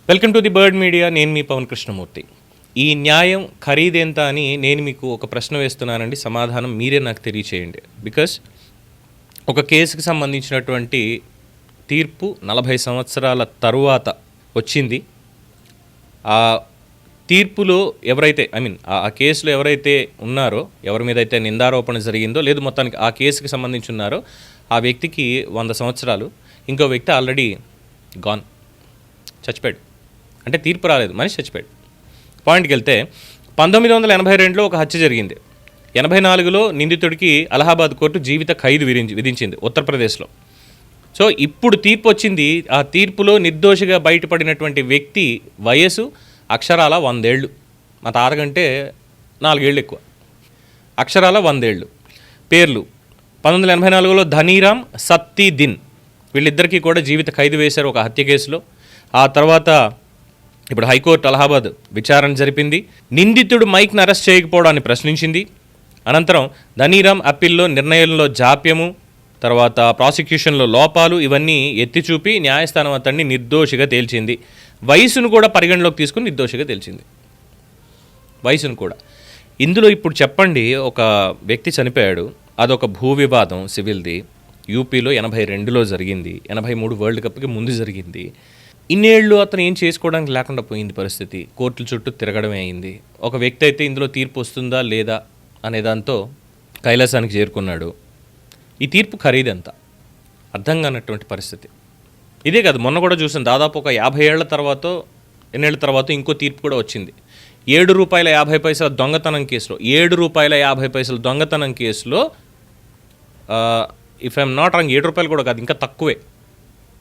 Welcome to the bird media. నేను మీ పవన్ కృష్ణమూర్తి. ఈ న్యాయం ఖరీదెంత అని నేను మీకు ఒక ప్రశ్న వేస్తున్నానండి. సమాధానం మీరే నాకు తెలియచేయండి. బికాస్ ఒక కేసుకి సంబంధించినటువంటి తీర్పు 40 సంవత్సరాల తరువాత వచ్చింది. ఆ తీర్పులో ఎవరైతే ఆ కేసులో ఎవరైతే ఉన్నారో, ఎవరి మీద అయితే నిందారోపణ జరిగిందో, లేదు మొత్తానికి ఆ కేసుకి సంబంధించి ఉన్నారో ఆ వ్యక్తికి 100 సంవత్సరాలు, ఇంకో వ్యక్తి ఆల్రెడీ గాన్, చచ్చిపోయాడు. అంటే తీర్పు రాలేదు, మనిషి చచ్చిపోయాడు. పాయింట్కి వెళ్తే 1982లో ఒక హత్య జరిగింది. 84లో నిందితుడికి అలహాబాద్ కోర్టు జీవిత ఖైదు విధించింది ఉత్తరప్రదేశ్లో. సో ఇప్పుడు తీర్పు వచ్చింది. ఆ తీర్పులో నిర్దోషిగా బయటపడినటువంటి వ్యక్తి వయసు అక్షరాల 100 ఏళ్ళు. మా తాత కంటే 4 ఏళ్ళు ఎక్కువ. అక్షరాల 100 ఏళ్ళు. పేర్లు 1984లో ధనీరామ్, సత్తి దిన్, వీళ్ళిద్దరికీ కూడా జీవిత ఖైదు వేశారు ఒక హత్య కేసులో. ఆ తర్వాత ఇప్పుడు హైకోర్టు అలహాబాద్ విచారణ జరిపింది. నిందితుడు మైక్ను అరెస్ట్ చేయకపోవడాన్ని ప్రశ్నించింది. అనంతరం ధనీరామ్ అప్పీల్లో నిర్ణయంలో జాప్యము, తర్వాత ప్రాసిక్యూషన్లో లోపాలు, ఇవన్నీ ఎత్తి చూపి న్యాయస్థానం అతన్ని నిర్దోషిగా తేల్చింది. వయసును కూడా పరిగణలోకి తీసుకుని నిర్దోషిగా తేల్చింది. వయసును కూడా. ఇందులో ఇప్పుడు చెప్పండి, ఒక వ్యక్తి చనిపోయాడు, అదొక భూ వివాదం సివిల్ది. యూపీలో 82లో జరిగింది. 83 వరల్డ్ కప్కి ముందు జరిగింది. ఇన్నేళ్ళు అతను ఏం చేసుకోవడానికి లేకుండా పోయింది పరిస్థితి. కోర్టుల చుట్టూ తిరగడమే అయింది. ఒక వ్యక్తి అయితే ఇందులో తీర్పు వస్తుందా లేదా అనే దాంతో కైలాసానికి చేరుకున్నాడు. ఈ తీర్పు ఖరీదెంత అర్థం కానటువంటి పరిస్థితి. ఇదే కాదు, మొన్న కూడా చూసాను, దాదాపు ఒక 50 ఏళ్ల తర్వాత, ఎన్నేళ్ల తర్వాత ఇంకో తీర్పు కూడా వచ్చింది. ₹7.50 దొంగతనం కేసులో, ₹7.50 దొంగతనం కేసులో, ఇఫ్ ఐఎమ్ నాట్ రాంగ్, ₹7 కూడా కాదు, ఇంకా తక్కువే.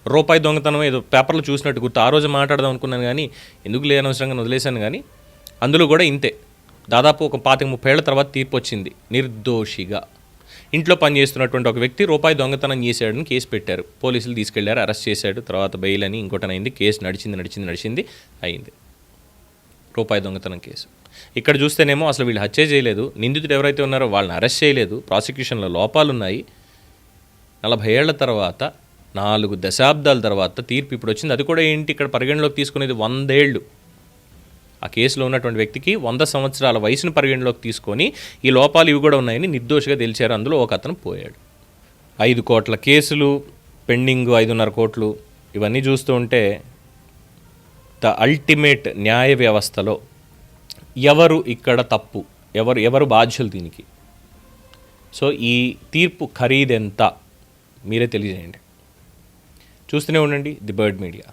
రూపాయి దొంగతనం ఏదో పేపర్లో చూసినట్టు గుర్తు. ఆ రోజు మాట్లాడదాం అనుకున్నాను కానీ ఎందుకు లేనవసరంగా వదిలేశాను. కానీ అందులో కూడా ఇంతే, దాదాపు ఒక 25-30 ఏళ్ల తర్వాత తీర్పు వచ్చింది. నిర్దోషిగా ఇంట్లో పనిచేస్తున్నటువంటి ఒక వ్యక్తి రూపాయి దొంగతనం చేశాడని కేసు పెట్టారు. పోలీసులు తీసుకెళ్లారు, అరెస్ట్ చేశాడు. తర్వాత బెయిల్ అని ఇంకోటనైంది. కేసు నడిచింది అయింది. రూపాయి దొంగతనం కేసు. ఇక్కడ చూస్తేనేమో అసలు వీళ్ళు హత్య చేయలేదు, నిందితుడు ఎవరైతే ఉన్నారో వాళ్ళని అరెస్ట్ చేయలేదు, ప్రాసిక్యూషన్లో లోపాలు ఉన్నాయి. 40 ఏళ్ల తర్వాత, 4 దశాబ్దాల తర్వాత తీర్పు ఇప్పుడు వచ్చింది. అది కూడా ఏంటి, ఇక్కడ పరిగణలోకి తీసుకునేది 100 ఏళ్ళు. ఆ కేసులో ఉన్నటువంటి వ్యక్తికి 100 సంవత్సరాల వయసును పరిగణలోకి తీసుకొని ఈ లోపాలు ఇవి కూడా ఉన్నాయని నిర్దోషిగా తేల్చారు. అందులో ఒక అతను పోయాడు. 5 కోట్ల కేసులు పెండింగ్, 5.5 కోట్లు, ఇవన్నీ చూస్తూ ఉంటే ద అల్టిమేట్ న్యాయ వ్యవస్థలో ఎవరు ఇక్కడ తప్పు, ఎవరు బాధ్యులు దీనికి? సో ఈ తీర్పు ఖరీదెంత మీరే తెలియజేయండి. చూస్తూనే ఉండండి ది బర్డ్ మీడియా.